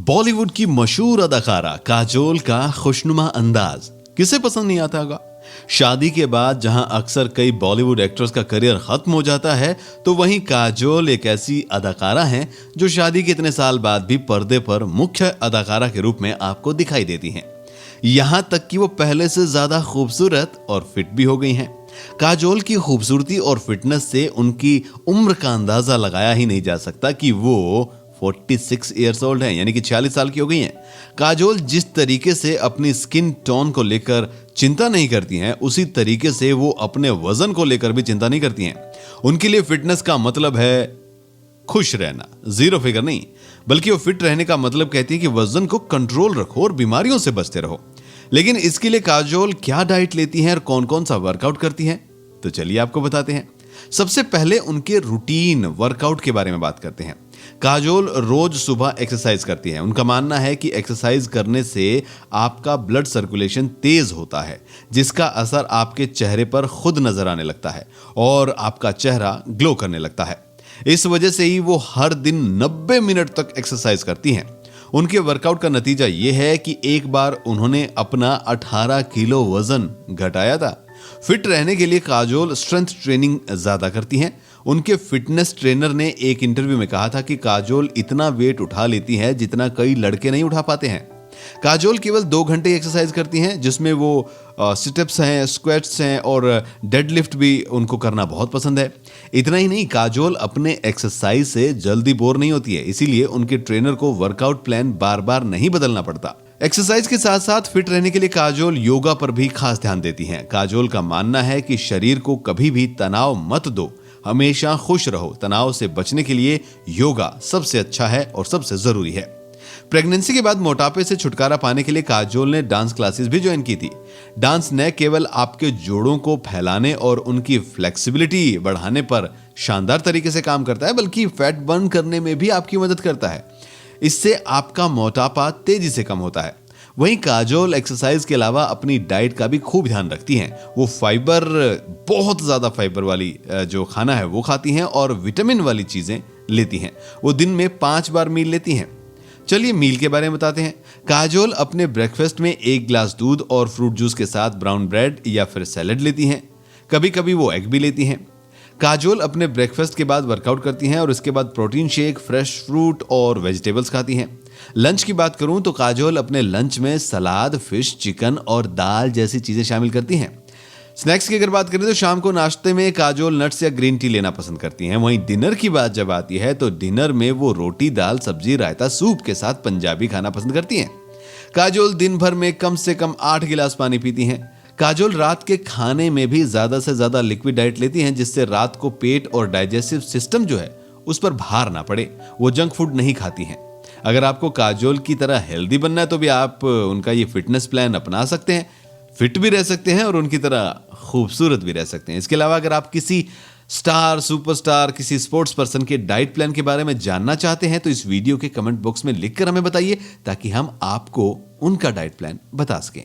बॉलीवुड की मशहूर अदाकारा काजोल का खुशनुमा अंदाज किसे पसंद नहीं आता होगा। शादी के बाद जहां अक्सर कई बॉलीवुड एक्टर्स का करियर खत्म हो जाता है, तो वहीं काजोल एक ऐसी अदाकारा हैं जो शादी के इतने साल बाद भी पर्दे पर मुख्य अदाकारा के रूप में आपको दिखाई देती हैं। यहां तक कि वो पहले से ज्यादा खूबसूरत और फिट भी हो गई हैं। काजोल की खूबसूरती और फिटनेस से उनकी उम्र का अंदाजा लगाया ही नहीं जा सकता कि वो 46 ईयर्स ओल्ड हैं, यानी कि 46 साल की हो गई हैं। काजोल जिस तरीके से अपनी स्किन टोन को लेकर चिंता नहीं करती हैं, उसी तरीके से वो अपने वजन को लेकर भी चिंता नहीं करती हैं। उनके लिए फिटनेस का मतलब है खुश रहना, जीरो फिगर नहीं, बल्कि वो फिट रहने का मतलब कहती है कि वजन को कंट्रोल रखो और बीमारियों से बचते रहो। लेकिन इसके लिए काजोल क्या डाइट लेती हैं और कौन कौन सा वर्कआउट करती हैं, तो चलिए आपको बताते हैं। सबसे पहले उनके रूटीन वर्कआउट के बारे में बात करते हैं। काजोल रोज सुबह एक्सरसाइज करती है। उनका मानना है कि एक्सरसाइज करने से आपका ब्लड सर्कुलेशन तेज होता है, जिसका असर आपके चेहरे पर खुद नजर आने लगता है और आपका चेहरा ग्लो करने लगता है। इस वजह से ही वो हर दिन 90 मिनट तक एक्सरसाइज करती हैं। उनके वर्कआउट का नतीजा यह है कि एक बार उन्होंने अपना 18 किलो वजन घटाया था। फिट रहने के लिए काजोल स्ट्रेंथ ट्रेनिंग ज्यादा करती हैं। उनके फिटनेस ट्रेनर ने एक इंटरव्यू में कहा था कि काजोल इतना वेट उठा लेती है जितना कई लड़के नहीं उठा पाते हैं। काजोल केवल 2 घंटे एक्सरसाइज करती हैं, जिसमें वो सिटअप्स हैं, स्क्वाट्स हैं और डेडलिफ्ट भी उनको करना बहुत पसंद है। इतना ही नहीं, काजोल अपने एक्सरसाइज से जल्दी बोर नहीं होती है, इसीलिए उनके ट्रेनर को वर्कआउट प्लान बार बार नहीं बदलना पड़ता। एक्सरसाइज के साथ साथ फिट रहने के लिए काजोल योगा पर भी खास ध्यान देती हैं। काजोल का मानना है कि शरीर को कभी भी तनाव मत दो, हमेशा खुश रहो। तनाव से बचने के लिए योगा सबसे अच्छा है और सबसे जरूरी है। प्रेगनेंसी के बाद मोटापे से छुटकारा पाने के लिए काजोल ने डांस क्लासेस भी ज्वाइन की थी। डांस न केवल आपके जोड़ों को फैलाने और उनकी फ्लेक्सिबिलिटी बढ़ाने पर शानदार तरीके से काम करता है, बल्कि फैट बर्न करने में भी आपकी मदद करता है। इससे आपका मोटापा तेजी से कम होता है। वहीं काजोल एक्सरसाइज के अलावा अपनी डाइट का भी खूब ध्यान रखती हैं। वो फाइबर, बहुत ज्यादा फाइबर वाली जो खाना है वो खाती हैं और विटामिन वाली चीजें लेती हैं। वो दिन में 5 बार मील लेती हैं। चलिए मील के बारे में बताते हैं। काजोल अपने ब्रेकफास्ट में 1 गिलास दूध और फ्रूट जूस के साथ ब्राउन ब्रेड या फिर सैलेड लेती हैं। कभी कभी वो एग भी लेती हैं। काजोल अपने ब्रेकफास्ट के बाद वर्कआउट करती हैं और उसके बाद प्रोटीन शेक, फ्रेश फ्रूट और वेजिटेबल्स खाती हैं। लंच की बात करूं तो काजोल अपने लंच में सलाद, फिश, चिकन और दाल जैसी चीजें शामिल करती हैं। स्नैक्स की अगर बात करें तो शाम को नाश्ते में काजोल नट्स या ग्रीन टी लेना पसंद करती हैं। वहीं डिनर की बात जब आती है तो डिनर में वो रोटी, दाल, सब्जी, रायता, सूप के साथ पंजाबी खाना पसंद करती हैं। काजोल दिन भर में कम से कम 8 गिलास पानी पीती हैं। काजोल रात के खाने में भी ज्यादा से ज्यादा लिक्विड डाइट लेती हैं, जिससे रात को पेट और डाइजेस्टिव सिस्टम जो है उस पर भार ना पड़े। वो जंक फूड नहीं खाती हैं। अगर आपको काजोल की तरह हेल्दी बनना है तो भी आप उनका ये फिटनेस प्लान अपना सकते हैं। फिट भी रह सकते हैं और उनकी तरह खूबसूरत भी रह सकते हैं। इसके अलावा अगर आप किसी स्टार, सुपरस्टार, किसी स्पोर्ट्स पर्सन के डाइट प्लान के बारे में जानना चाहते हैं तो इस वीडियो के कमेंट बॉक्स में लिखकर हमें बताइए, ताकि हम आपको उनका डाइट प्लान बता सकें।